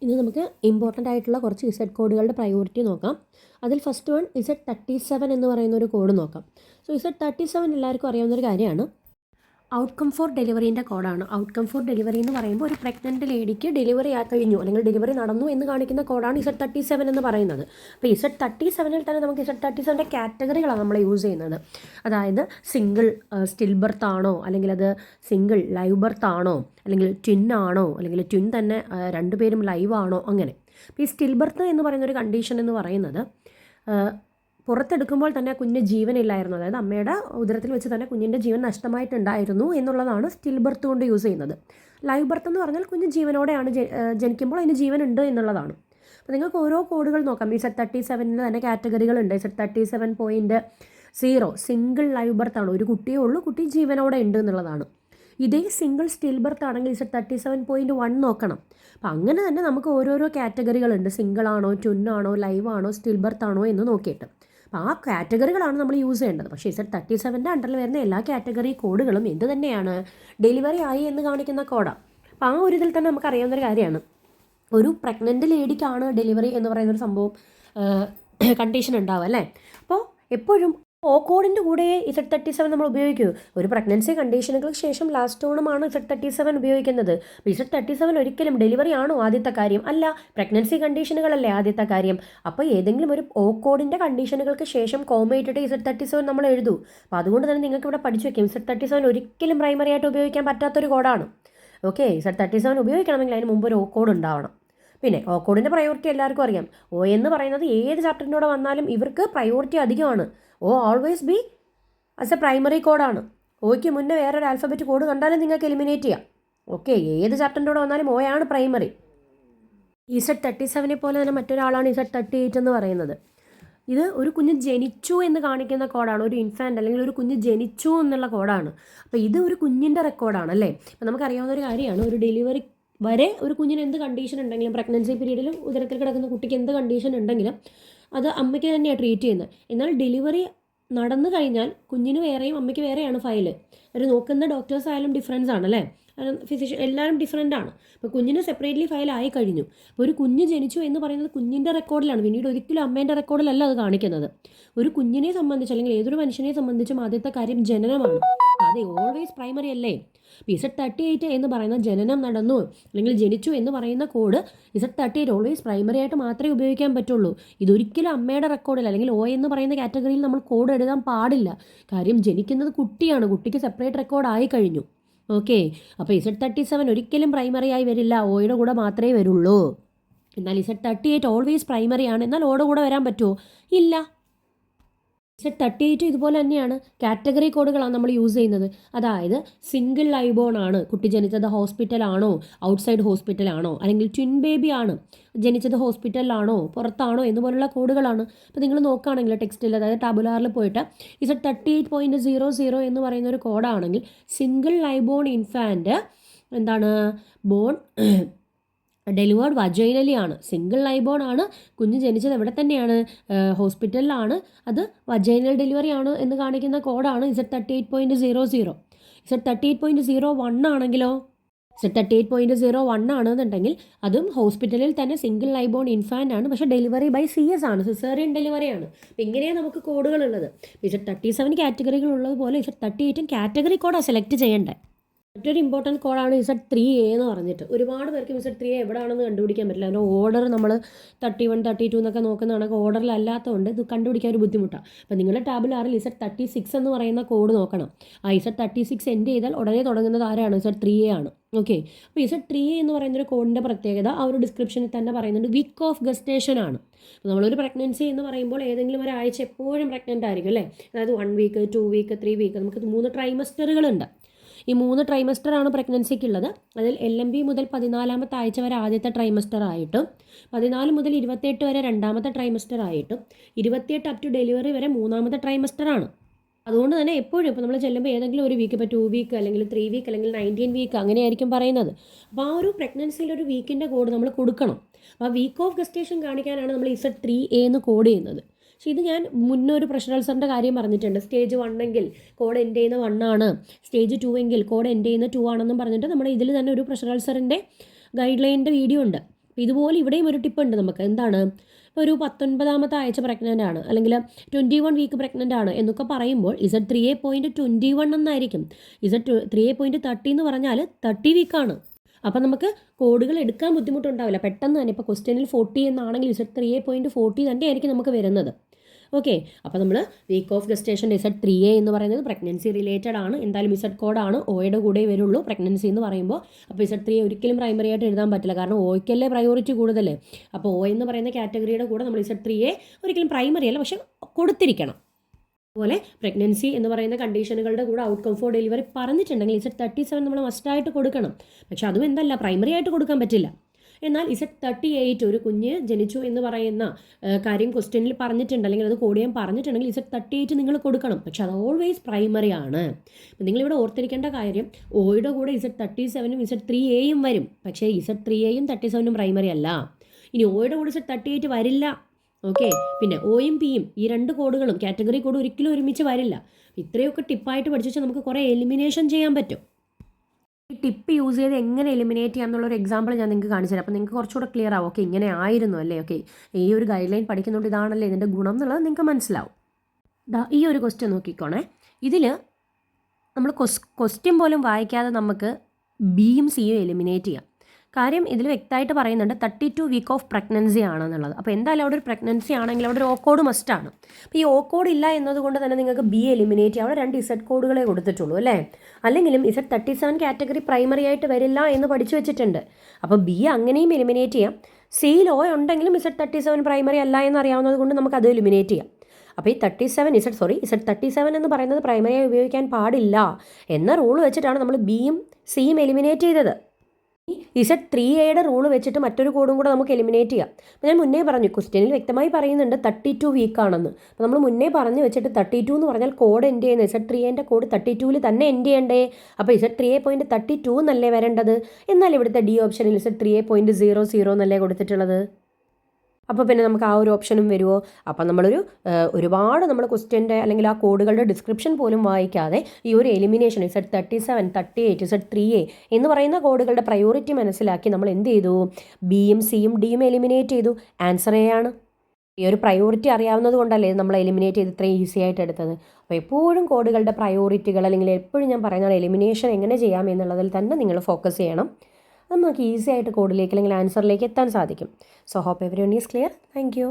ഇന്ന് നമുക്ക് ഇമ്പോർട്ടൻ്റ് ആയിട്ടുള്ള കുറച്ച് ഇസഡ് കോഡുകളുടെ പ്രയോറിറ്റി നോക്കാം. അതിൽ ഫസ്റ്റ് വൺ Z37 എന്ന് പറയുന്ന ഒരു കോഡ് നോക്കാം. സോ Z37 എല്ലാവർക്കും അറിയാവുന്നൊരു കാര്യമാണ്. ഔട്ട്കം ഫോർ ഡെലിവറീൻ്റെ കോഡാണ്. ഔട്ട്കം ഫോർ ഡെലിവറി എന്ന് പറയുമ്പോൾ ഒരു പ്രഗ്നൻറ്റ് ലേഡിക്ക് ഡെലിവറി കഴിഞ്ഞു അല്ലെങ്കിൽ ഡെലിവറി നടന്നു എന്ന് കാണിക്കുന്ന കോഡാണ് Z37 എന്ന് പറയുന്നത്. അപ്പോൾ Z37 തന്നെ നമുക്ക് Z37 കാറ്റഗറികളാണ് നമ്മൾ യൂസ് ചെയ്യുന്നത്. അതായത് സിംഗിൾ സ്റ്റിൽ ബർത്ത് ആണോ, അല്ലെങ്കിൽ അത് സിംഗിൾ ലൈവ് ബർത്ത് ആണോ, അല്ലെങ്കിൽ ട്വിൻ ആണോ, അല്ലെങ്കിൽ ട്വിൻ തന്നെ രണ്ടുപേരും ലൈവ് ആണോ, അങ്ങനെ. അപ്പോൾ ഈ സ്റ്റിൽ ബർത്ത് എന്ന് പറയുന്ന ഒരു കണ്ടീഷൻ എന്ന് പറയുന്നത് പുറത്തെടുക്കുമ്പോൾ തന്നെ കുഞ്ഞിന് ജീവനില്ലായിരുന്നു, അതായത് അമ്മയുടെ ഉദരത്തിൽ വെച്ച് തന്നെ കുഞ്ഞിൻ്റെ ജീവൻ നഷ്ടമായിട്ടുണ്ടായിരുന്നു എന്നുള്ളതാണ് സ്റ്റിൽ ബർത്ത് കൊണ്ട് യൂസ് ചെയ്യുന്നത്. ലൈവ് ബർത്ത് എന്ന് പറഞ്ഞാൽ കുഞ്ഞ് ജീവനോടെയാണ് ജനിക്കുമ്പോൾ അതിന് ജീവനുണ്ട് എന്നുള്ളതാണ്. അപ്പോൾ നിങ്ങൾക്ക് ഓരോ കോഡുകൾ നോക്കാം. ഈ Z37 തന്നെ കാറ്റഗറികളുണ്ട്. Z37.0 സിംഗിൾ ലൈവ് ബർത്ത് ആണ്, ഒരു കുട്ടിയേ ഉള്ളൂ, കുട്ടി ജീവനോടെ ഉണ്ട് എന്നുള്ളതാണ്. ഇതേ സിംഗിൾ സ്റ്റിൽ ബർത്ത് ആണെങ്കിൽ Z37.1 നോക്കണം. അപ്പോൾ അങ്ങനെ തന്നെ നമുക്ക് ഓരോരോ കാറ്റഗറികളുണ്ട്. സിംഗിൾ ആണോ, ട്വിൻ ആണോ, ലൈവ് ആണോ, സ്റ്റിൽ ബർത്ത് ആണോ എന്ന് നോക്കിയിട്ട്. അപ്പോൾ ആ കാറ്റഗറികളാണ് നമ്മൾ യൂസ് ചെയ്യേണ്ടത്. പക്ഷേ Z37 അണ്ടറിൽ വരുന്ന എല്ലാ കാറ്റഗറി കോഡുകളും എന്ത് തന്നെയാണ്, ഡെലിവറി ആയി എന്ന് കാണിക്കുന്ന കോഡാണ്. അപ്പോൾ ആ ഒരു ഇതിൽ തന്നെ നമുക്ക് അറിയാവുന്നൊരു കാര്യമാണ്, ഒരു പ്രഗ്നൻ്റ് ലേഡിക്കാണ് ഡെലിവറി എന്ന് പറയുന്നൊരു സംഭവം കണ്ടീഷൻ ഉണ്ടാവുക അല്ലേ. അപ്പോൾ എപ്പോഴും കോഡിൻ്റെ കൂടെ Z37 നമ്മൾ ഉപയോഗിക്കൂ. ഒരു പ്രഗ്നൻസി കണ്ടീഷനുകൾക്ക് ശേഷം ലാസ്റ്റ് ഓണമാണ് Z37 ഉപയോഗിക്കുന്നത്. Z37 ഒരിക്കലും ഡെലിവറി ആണോ ആദ്യത്തെ കാര്യം? അല്ല, പ്രഗ്നൻസി കണ്ടീഷനുകളല്ലേ ആദ്യത്തെ കാര്യം. അപ്പോൾ ഏതെങ്കിലും ഒരു കോഡിൻ്റെ കണ്ടീഷനുകൾക്ക് ശേഷം കോമ ഇട്ടിട്ട് Z37 നമ്മൾ എഴുതൂ. അപ്പോൾ അതുകൊണ്ട് തന്നെ നിങ്ങൾക്ക് ഇവിടെ പഠിച്ചു വയ്ക്കും, Z37 ഒരിക്കലും പ്രൈമറി ആയിട്ട് ഉപയോഗിക്കാൻ പറ്റാത്തൊരു കോഡാണ്. ഓക്കെ, Z37 ഉപയോഗിക്കണമെങ്കിൽ അതിന് മുമ്പ് ഒരു കോഡ് ഉണ്ടാവണം. പിന്നെ കോഡിൻ്റെ പ്രയോറിറ്റി എല്ലാവർക്കും അറിയാം. എന്ന് പറയുന്നത് ഏത് ചാപ്റ്ററിൻ്റെ കൂടെ വന്നാലും ഇവർക്ക് പ്രയോറിറ്റി അധികമാണ്. Always be as A primary കോഡാണ്. ക്ക് മുന്നേ വേറൊരു ആൽഫബറ്റ് കോഡ് കണ്ടാലും നിങ്ങൾക്ക് എലിമിനേറ്റ് ചെയ്യാം. ഓക്കെ, ഏത് ചാപ്റ്ററിൻ്റെ കൂടെ വന്നാലും ആണ് പ്രൈമറി. Z37 പോലെ തന്നെ മറ്റൊരാളാണ് Z38 എന്ന് പറയുന്നത്. ഇത് ഒരു കുഞ്ഞ് ജനിച്ചു എന്ന് കാണിക്കുന്ന കോഡാണ്, ഒരു ഇൻഫാൻറ്റ് അല്ലെങ്കിൽ ഒരു കുഞ്ഞ് ജനിച്ചു എന്നുള്ള കോഡാണ്. അപ്പോൾ ഇത് ഒരു കുഞ്ഞിൻ്റെ റെക്കോർഡാണ് അല്ലേ. അപ്പോൾ നമുക്കറിയാവുന്ന ഒരു കാര്യമാണ്, ഒരു ഡെലിവറി വരെ ഒരു കുഞ്ഞിന് എന്ത് കണ്ടീഷൻ ഉണ്ടെങ്കിലും, പ്രഗ്നൻസി പീരീഡിലും ഉദരത്തിൽ കിടക്കുന്ന കുട്ടിക്ക് എന്ത് കണ്ടീഷൻ ഉണ്ടെങ്കിലും അത് അമ്മയ്ക്ക് തന്നെയാണ് ട്രീറ്റ് ചെയ്യുന്നത്. എന്നാൽ ഡെലിവറി നടന്നു കഴിഞ്ഞാൽ കുഞ്ഞിന് വേറെയും അമ്മയ്ക്ക് വേറെയാണ് ഫയൽ. അവർ നോക്കുന്ന ഡോക്ടേഴ്സ് ആയാലും ഡിഫറൻസ് ആണല്ലേ, ഫിസിഷ്യൻ എല്ലാവരും ഡിഫറൻ്റ് ആണ്. അപ്പോൾ കുഞ്ഞിന് സെപ്പറേറ്റ്ലി ഫയൽ ആയി കഴിഞ്ഞു. അപ്പോൾ ഒരു കുഞ്ഞ് ജനിച്ചു എന്ന് പറയുന്നത് കുഞ്ഞിൻ്റെ റെക്കോർഡിലാണ്, പിന്നീട് ഒരിക്കലും അമ്മേൻ്റെ റെക്കോർഡിലല്ല അത് കാണിക്കുന്നത്. ഒരു കുഞ്ഞിനെ സംബന്ധിച്ച് അല്ലെങ്കിൽ ഏതൊരു മനുഷ്യനെ സംബന്ധിച്ചും ആദ്യത്തെ കാര്യം ജനനമാണ്. അത് ഓൾവേസ് പ്രൈമറി അല്ലേ. Z38 എന്ന് പറയുന്ന ജനനം നടന്നു അല്ലെങ്കിൽ ജനിച്ചു എന്ന് പറയുന്ന കോഡ് Z38 ഓൾവേസ് പ്രൈമറി ആയിട്ട് മാത്രമേ ഉപയോഗിക്കാൻ പറ്റുള്ളൂ. ഇതൊരിക്കലും അമ്മയുടെ റെക്കോർഡിൽ അല്ലെങ്കിൽ എന്ന് പറയുന്ന കാറ്റഗറിയിൽ നമ്മൾ കോഡ് എഴുതാൻ പാടില്ല. കാര്യം ജനിക്കുന്നത് കുട്ടിയാണ്, കുട്ടിക്ക് സെപ്പറേറ്റ് റെക്കോർഡ് ആയി കഴിഞ്ഞു. ഓക്കെ, അപ്പോൾ Z37 ഒരിക്കലും പ്രൈമറി ആയി വരില്ല, യുടെ കൂടെ മാത്രമേ വരുള്ളൂ. എന്നാൽ Z38 ഓൾവേസ് പ്രൈമറി ആണ്. എന്നാൽ യുടെ കൂടെ വരാൻ പറ്റുമോ? ഇല്ല. Z38 ഇതുപോലെ തന്നെയാണ്, കാറ്റഗറി കോഡുകളാണ് നമ്മൾ യൂസ് ചെയ്യുന്നത്. അതായത് സിംഗിൾ ലൈബോൺ ആണ്, കുട്ടി ജനിച്ചത് ഹോസ്പിറ്റലാണോ, ഔട്ട്സൈഡ് ഹോസ്പിറ്റലാണോ, അല്ലെങ്കിൽ ട്വിൻ ബേബി ആണ്, ജനിച്ചത് ഹോസ്പിറ്റലിലാണോ പുറത്താണോ എന്നുപോലുള്ള കോഡുകളാണ്. അപ്പോൾ നിങ്ങൾ നോക്കുകയാണെങ്കിൽ ടെക്സ്റ്റിൽ, അതായത് ടാബുലാറിൽ പോയിട്ട് Z38.00 എന്ന് പറയുന്ന ഒരു കോഡാണെങ്കിൽ സിംഗിൾ ലൈബോൺ ഇൻഫാൻറ്റ് എന്താണ്, ബോൺ ഡെലിവേർഡ് വജൈനലി ആണ്, സിംഗിൾ ലൈബോൺ ആണ്, കുഞ്ഞ് ജനിച്ചത് എവിടെ തന്നെയാണ്, ഹോസ്പിറ്റലിലാണ്, അത് വജൈനൽ ഡെലിവറി ആണ് എന്ന് കാണിക്കുന്ന കോഡാണ് Z38.00. Z38.01 ആണെങ്കിലോ, Z38.01 ആണെന്നുണ്ടെങ്കിൽ അതും ഹോസ്പിറ്റലിൽ തന്നെ സിംഗിൾ ലൈബോൺ ഇൻഫാൻ്റ് ആണ്, പക്ഷേ ഡെലിവറി ബൈ CS ആണ്, സിസേറിയൻ ഡെലിവറിയാണ്. അപ്പോൾ ഇങ്ങനെയാണ് നമുക്ക് കോഡുകളുള്ളത്. Z37 കാറ്റഗറികൾ ഉള്ളതുപോലെ Z38 കാറ്റഗറി കോഡാണ് സെലക്ട് ചെയ്യേണ്ടത്. മറ്റൊരു ഇമ്പോർട്ടൻറ്റ് കോഡാണ് Z3A എന്ന് പറഞ്ഞിട്ട്. ഒരുപാട് പേർക്ക് Z3A എവിടെയാണെന്ന് കണ്ടുപിടിക്കാൻ പറ്റില്ല. അതിൻ്റെ ഓർഡർ നമ്മൾ 31, 32 എന്നൊക്കെ നോക്കുന്നതാണെങ്കിൽ ഓർഡറിലല്ലാത്തതുകൊണ്ട് ഇത് കണ്ടുപിടിക്കാൻ ഒരു ബുദ്ധിമുട്ടാണ്. അപ്പോൾ നിങ്ങളുടെ ടാബിലാറിൽ Z36 എന്ന് പറയുന്ന കോഡ് നോക്കണം. ആ Z36 എൻഡ് ചെയ്താൽ ഉടനെ തുടങ്ങുന്നത് ആരാണ്? Z3A ആണ്. ഓക്കെ, അപ്പോൾ Z3A എന്ന് പറയുന്നൊരു കോഡിൻ്റെ പ്രത്യേകത ആ ഒരു ഡിസ്ക്രിപ്ഷനിൽ തന്നെ പറയുന്നുണ്ട്, വീക്ക് ഓഫ് ഗസ്റ്റേഷൻ ആണ്. അപ്പോൾ നമ്മളൊരു പ്രഗ്നൻസി എന്ന് പറയുമ്പോൾ ഏതെങ്കിലും ഒരാഴ്ച എപ്പോഴും പ്രഗ്നൻ്റ് ആയിരിക്കും അല്ലേ. അതായത് 1 വീക്ക്, 2 വീക്ക്, 3 വീക്ക്, നമുക്ക് 3 ട്രൈമസ്റ്ററുകളുണ്ട്. ഈ 3 ട്രൈമസ്റ്ററാണ് പ്രഗ്നൻസിക്കുള്ളത്. അതിൽ LMB മുതൽ 14ാമത്തെ ആഴ്ച വരെ ആദ്യത്തെ ട്രൈമസ്റ്റർ ആയിട്ടും, 14 മുതൽ 28 വരെ രണ്ടാമത്തെ ട്രൈമസ്റ്റർ ആയിട്ടും, 28 അപ് ടു ഡെലിവറി വരെ 3ാമത്തെ ട്രൈമസ്റ്ററാണ്. അതുകൊണ്ട് തന്നെ എപ്പോഴും ഇപ്പോൾ നമ്മൾ ചെല്ലുമ്പോൾ ഏതെങ്കിലും ഒരു വീക്ക്, ഇപ്പോൾ 2 വീക്ക് അല്ലെങ്കിൽ 3 വീക്ക് അല്ലെങ്കിൽ 19 വീക്ക് അങ്ങനെയായിരിക്കും പറയുന്നത്. അപ്പോൾ ആ ഒരു പ്രഗ്നൻസിയിൽ ഒരു വീക്കിൻ്റെ കോഡ് നമ്മൾ കൊടുക്കണം. അപ്പോൾ ആ വീക്ക് ഓഫ് ഗസ്റ്റേഷൻ കാണിക്കാനാണ് നമ്മൾ Z3A എന്ന് കോഡ് ചെയ്യുന്നത്. പക്ഷേ ഇത് ഞാൻ മുന്നേ ഒരു പ്രഷർ അൾസറിൻ്റെ കാര്യം പറഞ്ഞിട്ടുണ്ട്. സ്റ്റേജ് 1 എങ്കിൽ കോഡ് എൻഡ് ചെയ്യുന്ന 1 ആണ്, സ്റ്റേജ് 2 എങ്കിൽ കോഡ് എൻഡ് ചെയ്യുന്ന 2 ആണെന്നും പറഞ്ഞിട്ട് നമ്മുടെ ഇതിൽ തന്നെ ഒരു പ്രഷർ അൾസറിൻ്റെ ഗൈഡ് ലൈനിൻ്റെ വീഡിയോ ഉണ്ട്. അപ്പോൾ ഇതുപോലെ ഇവിടെയും ഒരു ടിപ്പ് ഉണ്ട് നമുക്ക്. എന്താണ്, ഇപ്പോൾ ഒരു 19ാമത്തെ ആഴ്ച പ്രഗ്നൻ്റ് ആണ്, അല്ലെങ്കിൽ 21 വീക്ക് പ്രഗ്നൻ്റ് ആണ് എന്നൊക്കെ പറയുമ്പോൾ Z3A.21 എന്നായിരിക്കും. Z3A.30 എന്ന് പറഞ്ഞാൽ 30 വീക്കാണ്. അപ്പം നമുക്ക് കോഡുകൾ എടുക്കാൻ ബുദ്ധിമുട്ടുണ്ടാവില്ല, പെട്ടെന്ന് തന്നെ. ഇപ്പോൾ ക്വസ്റ്റ്യനിൽ 40 എന്നാണെങ്കിൽ Z3A.40 തന്നെയായിരിക്കും നമുക്ക് വരുന്നത്. ഓക്കെ, അപ്പോൾ നമ്മൾ വീക്ക് ഓഫ് ഗസ്റ്റേഷൻ Z3A എന്ന് പറയുന്നത് പ്രഗ്നൻസി റിലേറ്റഡ് ആണ്. എന്തായാലും ഇസഡ് കോഡാണ്, ഓയുടെ കൂടെ വരുള്ളൂ പ്രഗ്നൻസി എന്ന് പറയുമ്പോൾ. അപ്പോൾ Z3A ഒരിക്കലും പ്രൈമറി ആയിട്ട് എഴുതാൻ പറ്റില്ല, കാരണം ഓയ്ക്കല്ലേ പ്രയോറിറ്റി കൂടുതലേ. അപ്പോൾ O എന്ന് പറയുന്ന കാറ്റഗറിയുടെ കൂടെ നമ്മൾ Z3A ഒരിക്കലും പ്രൈമറി അല്ല, പക്ഷെ കൊടുത്തിരിക്കണം. അതുപോലെ പ്രഗ്നൻസി എന്ന് പറയുന്ന കണ്ടീഷനുകളുടെ കൂടെ ഔട്ട്കം ഫോർ ഡെലിവറി പറഞ്ഞിട്ടുണ്ടെങ്കിൽ Z37 നമ്മൾ മസ്റ്റായിട്ട് കൊടുക്കണം. പക്ഷെ അതും എന്തല്ല, പ്രൈമറി ആയിട്ട് കൊടുക്കാൻ പറ്റില്ല. എന്നാൽ Z38 ഒരു കുഞ്ഞ് ജനിച്ചു എന്ന് പറയുന്ന കാര്യം ക്വസ്റ്റ്യനിൽ പറഞ്ഞിട്ടുണ്ട്, അല്ലെങ്കിൽ അത് കോഡ് ചെയ്യാൻ പറഞ്ഞിട്ടുണ്ടെങ്കിൽ Z38 നിങ്ങൾ കൊടുക്കണം. പക്ഷെ അത് ഓൾവേസ് പ്രൈമറി ആണ്. അപ്പം നിങ്ങളിവിടെ ഓർത്തിരിക്കേണ്ട കാര്യം, ഓയുടെ കൂടെ Z37ഉം Z3Aയും വരും, പക്ഷേ Z3Aയും 37ഉം പ്രൈമറി അല്ല. ഇനി ഓയുടെ കൂടെ Z38 വരില്ല. ഓക്കെ, പിന്നെ Oയും Pയും ഈ രണ്ട് കോഡുകളും കാറ്റഗറി കോഡ് ഒരിക്കലും ഒരുമിച്ച് വരില്ല. ഇത്രയൊക്കെ ടിപ്പായിട്ട് പഠിച്ചു വെച്ചാൽ നമുക്ക് കുറേ എലിമിനേഷൻ ചെയ്യാൻ പറ്റും. ഈ ടിപ്പ് യൂസ് ചെയ്ത് എങ്ങനെ എലിമിനേറ്റ് ചെയ്യാം എന്നുള്ളൊരു എക്സാമ്പിൾ ഞാൻ നിങ്ങൾക്ക് കാണിച്ചു തരാം. അപ്പോൾ നിങ്ങൾക്ക് കുറച്ചുകൂടെ ക്ലിയർ ആവും. ഓക്കെ, ഇങ്ങനെ ആയിരുന്നു അല്ലേ, ഓക്കെ ഈ ഒരു ഗൈഡ് ലൈൻ പഠിക്കുന്നതുകൊണ്ട് ഇതാണല്ലേ ഇതിൻ്റെ ഗുണം എന്നുള്ളത് നിങ്ങൾക്ക് മനസ്സിലാവും. ഈ ഒരു ക്വസ്റ്റ്യൻ നോക്കിക്കോണേ. ഇതിൽ നമ്മൾ ക്വസ്റ്റ്യൻ പോലും വായിക്കാതെ നമുക്ക് ബിയും സിയും എലിമിനേറ്റ് ചെയ്യാം. കാര്യം ഇതിൽ വ്യക്തമായിട്ട് പറയുന്നുണ്ട് 32 വീക്ക് ഓഫ് പ്രഗ്നൻസി ആണെന്നുള്ളത്. അപ്പോൾ എന്തായാലും അവിടെ ഒരു പ്രഗ്നൻസി ആണെങ്കിൽ അവിടെ ഒരു O കോഡ് മസ്റ്റാണ്. അപ്പോൾ ഈ O കോഡ് ഇല്ല എന്നതുകൊണ്ട് തന്നെ നിങ്ങൾക്ക് ബി എലിമിനേറ്റ് ചെയ്യാം. അവിടെ 2 Z കോഡുകളെ കൊടുത്തിട്ടുള്ളൂ അല്ലേ. അല്ലെങ്കിലും Z37 കാറ്റഗറി പ്രൈമറി ആയിട്ട് വരില്ല എന്ന് പഠിച്ചു വെച്ചിട്ടുണ്ട്. അപ്പോൾ ബി അങ്ങനെയും എലിമിനേറ്റ് ചെയ്യാം. സിയിൽ O ഉണ്ടെങ്കിലും Z37 പ്രൈമറി അല്ല എന്നറിയാവുന്നത് കൊണ്ട് നമുക്ക് അത് എലിമിനേറ്റ് ചെയ്യാം. അപ്പോൾ ഈ Z37 എന്ന് പറയുന്നത് പ്രൈമറിയായി ഉപയോഗിക്കാൻ പാടില്ല എന്ന റൂൾ വെച്ചിട്ടാണ് നമ്മൾ ബിയും സിയും എലിമിനേറ്റ് ചെയ്തത്. Z3Aയുടെ റൂൾ വെച്ചിട്ട് മറ്റൊരു കോഡും കൂടെ നമുക്ക് എലിമിനേറ്റ് ചെയ്യാം. അപ്പോൾ ഞാൻ മുന്നേ പറഞ്ഞു, ക്വസ്റ്റ്യനിൽ വ്യക്തമായി പറയുന്നുണ്ട് 32 വീക്കാണെന്ന്. അപ്പോൾ നമ്മൾ മുന്നേ പറഞ്ഞു വെച്ചിട്ട് 32 എന്ന് പറഞ്ഞാൽ കോഡ് എൻഡ് ചെയ്യുന്നത് Z3Aൻ്റെ കോഡ് 32ൽ തന്നെ എൻഡ് ചെയ്യണ്ടേ. അപ്പോൾ Z3A.32 എന്നല്ലേ വരേണ്ടത്. എന്നാൽ ഇവിടുത്തെ ഡി ഓപ്ഷനിൽ Z3A.00 എന്നല്ലേ കൊടുത്തിട്ടുള്ളത്. അപ്പോൾ പിന്നെ നമുക്ക് ആ ഒരു ഓപ്ഷനും വരുമോ. അപ്പം ഒരുപാട് നമ്മൾ ക്വസ്റ്റ്യൻ്റെ അല്ലെങ്കിൽ ആ കോഡുകളുടെ ഡിസ്ക്രിപ്ഷൻ പോലും വായിക്കാതെ ഈ ഒരു എലിമിനേഷൻ Z37, 38, Z3A എന്ന് പറയുന്ന കോഡുകളുടെ പ്രയോറിറ്റി മനസ്സിലാക്കി നമ്മൾ എന്ത് ചെയ്തു, ബിയും സിയും ഡിയും എലിമിനേറ്റ് ചെയ്തു. ആൻസർ A ആണ്. ഈ ഒരു പ്രയോറിറ്റി അറിയാവുന്നത് കൊണ്ടല്ലേ നമ്മൾ എലിമിനേറ്റ് ചെയ്ത് ഇത്രയും ഈസി ആയിട്ട് എടുത്തത്. അപ്പോൾ എപ്പോഴും കോഡുകളുടെ പ്രയോറിറ്റികൾ, അല്ലെങ്കിൽ എപ്പോഴും ഞാൻ പറയുന്നത് എലിമിനേഷൻ എങ്ങനെ ചെയ്യാം എന്നുള്ളതിൽ തന്നെ നിങ്ങൾ ഫോക്കസ് ചെയ്യണം. അത് നമുക്ക് ഈസി ആയിട്ട് കോഡിലേക്ക് അല്ലെങ്കിൽ ആൻസറിലേക്ക് എത്താൻ സാധിക്കും. So hope everyone is clear. Thank U.